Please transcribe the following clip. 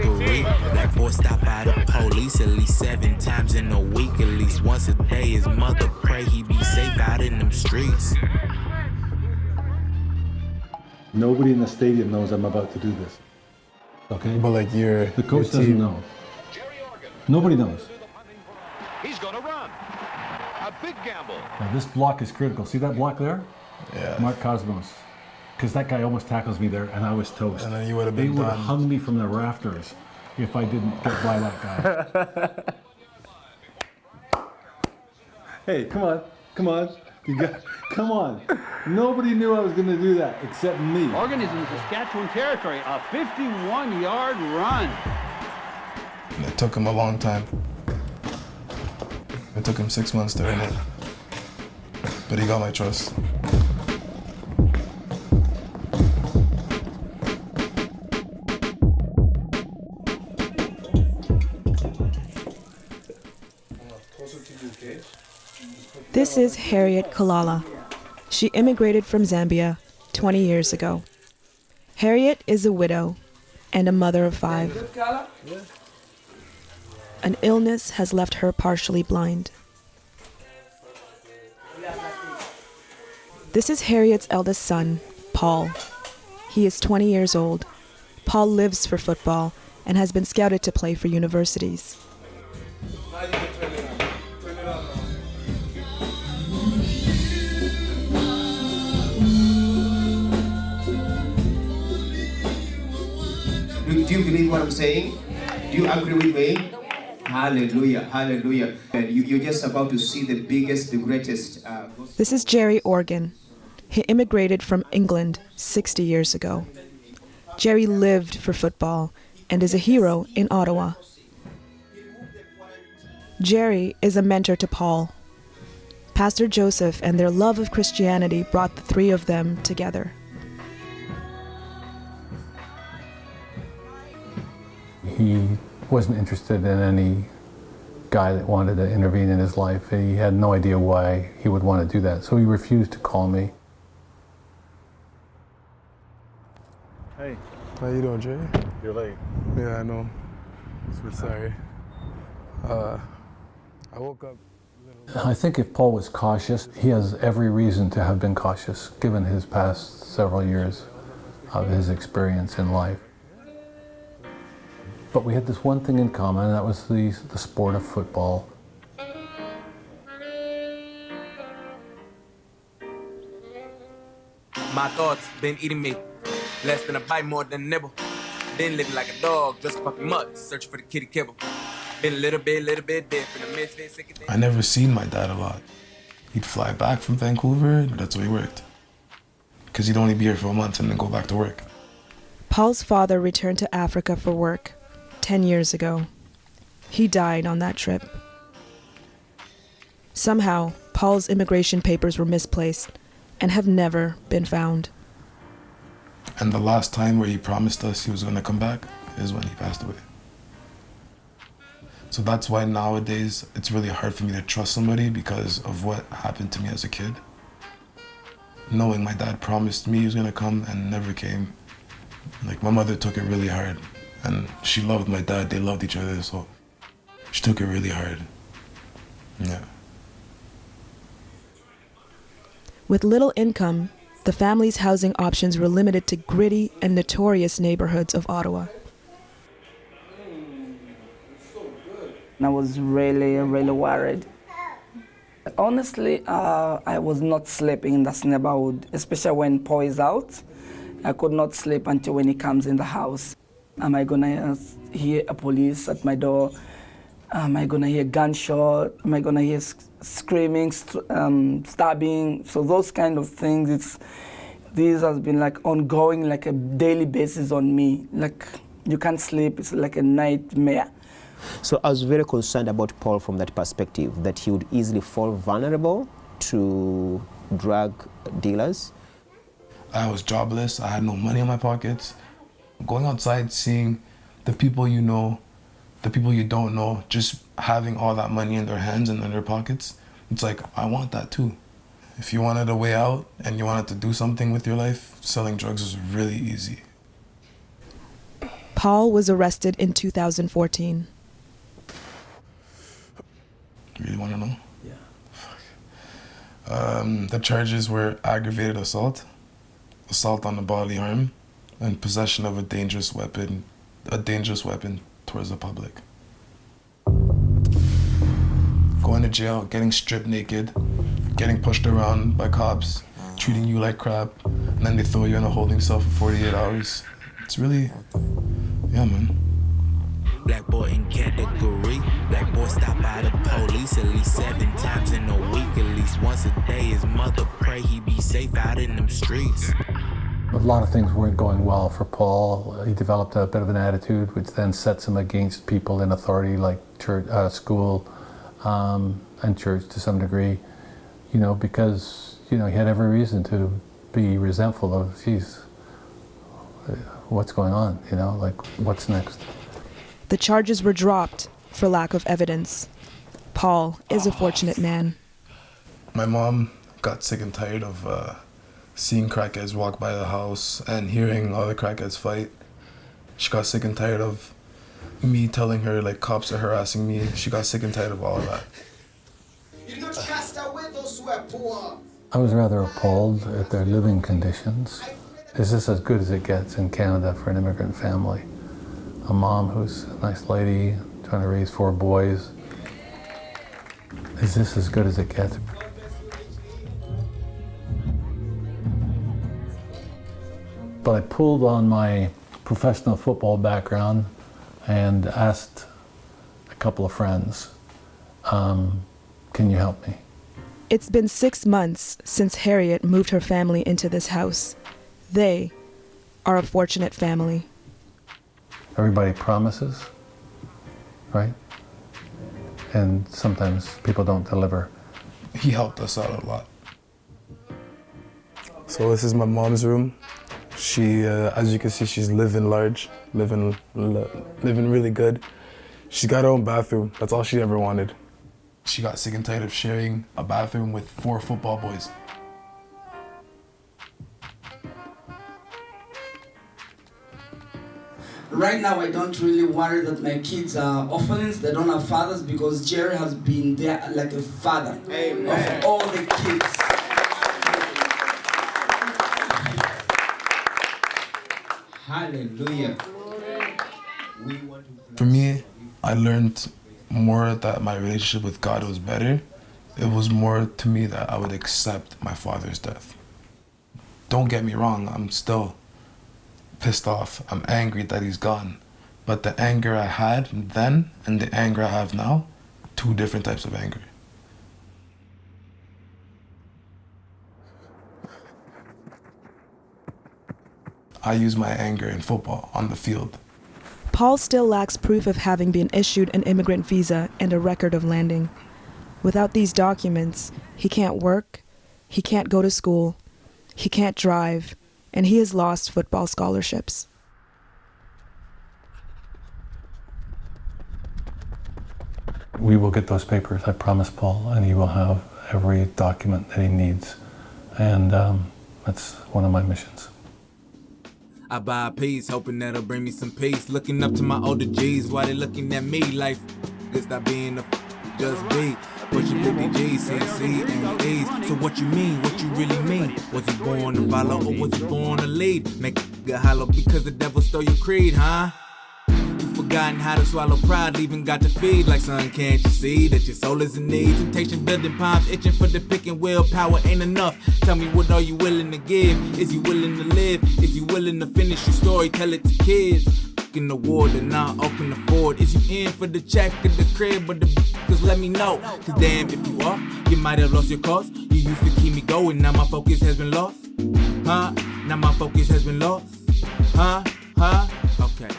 trickery. Black boy stop by the police at least 7 times in a week. At least once a day his mother pray he be safe out in them streets. Nobody in the stadium knows I'm about to do this. Okay? But like the coach doesn't know. Nobody knows. He's going to run. A big gamble. Now this block is critical. See that block there? Yeah. Mark Cosmos. Because that guy almost tackles me there and I was toast. And then you would have They been would have done. hung me from the rafters if I didn't get by that guy. Hey, come on. Come on. Nobody knew I was going to do that except me. Organ is in Saskatchewan territory, a 51-yard run. It took him a long time. It took him 6 months to earn it. But he got my trust. This is Harriet Kalala. She immigrated from Zambia 20 years ago. Harriet is a widow and a mother of 5. An illness has left her partially blind. This is Harriet's eldest son, Paul. He is 20 years old. Paul lives for football and has been scouted to play for universities. Do you believe what I'm saying? Do you agree with me? Hallelujah, hallelujah. And you're just about to see the biggest, the greatest. This is Gerry Organ. He immigrated from England 60 years ago. Gerry lived for football and is a hero in Ottawa. Gerry is a mentor to Paul. Pastor Joseph and their love of Christianity brought the three of them together. He wasn't interested in any guy that wanted to intervene in his life. He had no idea why he would want to do that, so he refused to call me. Hey. How you doing, Jay? You're late. Yeah, I know. Sorry. I woke up. I think if Paul was cautious, he has every reason to have been cautious, given his past several years of his experience in life. But we had this one thing in common, and that was the sport of football. My thoughts been eating me. Less than a bite, more than a nibble. Been living like a dog, just fucking mud, searching for the kitty kibble. Been a little bit different. I never seen my dad a lot. He'd fly back from Vancouver, that's where he worked. Because he'd only be here for a month and then go back to work. Paul's father returned to Africa for work 10 years ago. He died on that trip. Somehow, Paul's immigration papers were misplaced and have never been found. And the last time where he promised us he was going to come back is when he passed away. So that's why nowadays it's really hard for me to trust somebody because of what happened to me as a kid. Knowing my dad promised me he was going to come and never came. Like, my mother took it really hard. And she loved my dad, they loved each other, so she took it really hard. Yeah. With little income, the family's housing options were limited to gritty and notorious neighborhoods of Ottawa. I was really worried. Honestly, I was not sleeping in this neighborhood, especially when Paul is out. I could not sleep until when he comes in the house. Am I gonna hear a police at my door? Am I gonna hear gunshot? Am I gonna hear screaming, stabbing? So those kind of things, this has been like ongoing, like a daily basis on me. Like you can't sleep, it's like a nightmare. So I was very concerned about Paul from that perspective, that he would easily fall vulnerable to drug dealers. I was jobless, I had no money in my pockets. Going outside, seeing the people you know, the people you don't know, just having all that money in their hands and in their pockets, it's like, I want that too. If you wanted a way out and you wanted to do something with your life, selling drugs is really easy. Paul was arrested in 2014. You really want to know? Yeah. The charges were aggravated assault on the bodily harm, and possession of a dangerous weapon towards the public. Going to jail, getting stripped naked, getting pushed around by cops, treating you like crap, and then they throw you in a holding cell for 48 hours. It's really, yeah, man. Black boy in category. Black boy stopped by the police at least 7 times in a week. At least once a day his mother pray he be safe out in them streets. A lot of things weren't going well for Paul. He developed a bit of an attitude which then sets him against people in authority like church, school, and church to some degree, because, he had every reason to be resentful of, geez, what's going on, what's next? The charges were dropped for lack of evidence. Paul is a fortunate man. My mom got sick and tired of seeing crackheads walk by the house and hearing all the crackheads fight. She got sick and tired of me telling her cops are harassing me. She got sick and tired of all of that. You not cast away those who are poor. I was rather appalled at their living conditions. Is this as good as it gets in Canada for an immigrant family? A mom who's a nice lady, trying to raise 4 boys. Is this as good as it gets? But I pulled on my professional football background and asked a couple of friends, can you help me? It's been 6 months since Harriet moved her family into this house. They are a fortunate family. Everybody promises, right? And sometimes people don't deliver. He helped us out a lot. So this is my mom's room. She, as you can see, she's living large, living really good. She's got her own bathroom. That's all she ever wanted. She got sick and tired of sharing a bathroom with 4 football boys. Right now, I don't really worry that my kids are orphans. They don't have fathers because Gerry has been there like a father. Amen. Of all the kids. Hallelujah. For me, I learned more that my relationship with God was better. It was more to me that I would accept my father's death. Don't get me wrong, I'm still pissed off. I'm angry that he's gone. But the anger I had then and the anger I have now, 2 different types of anger. I use my anger in football on the field. Paul still lacks proof of having been issued an immigrant visa and a record of landing. Without these documents, he can't work, he can't go to school, he can't drive, and he has lost football scholarships. We will get those papers, I promise Paul, and he will have every document that he needs. And that's one of my missions. I buy a piece, hoping that'll bring me some peace. Looking up to my older G's, while they looking at me like it's not being a just be. Pushing 50 G's, CC, and E's. So what you mean? What you really mean? Was he born to follow or was he born to lead? Make a hollow because the devil stole your creed, huh? You forgotten how to swallow pride, leaving got to feed. Like son, can't you see that your soul is in need? Temptation building palms, itching for the pick and willpower ain't enough. Tell me what are you willing to give? Is you willing to live? Is you willing to finish your story? Tell it to kids. In the ward and now open the Ford. Is you in for the check of the crib or the cause let me know. Cause damn if you are, you might have lost your cause. You used to keep me going, now my focus has been lost. Huh? Now my focus has been lost. Huh? Okay.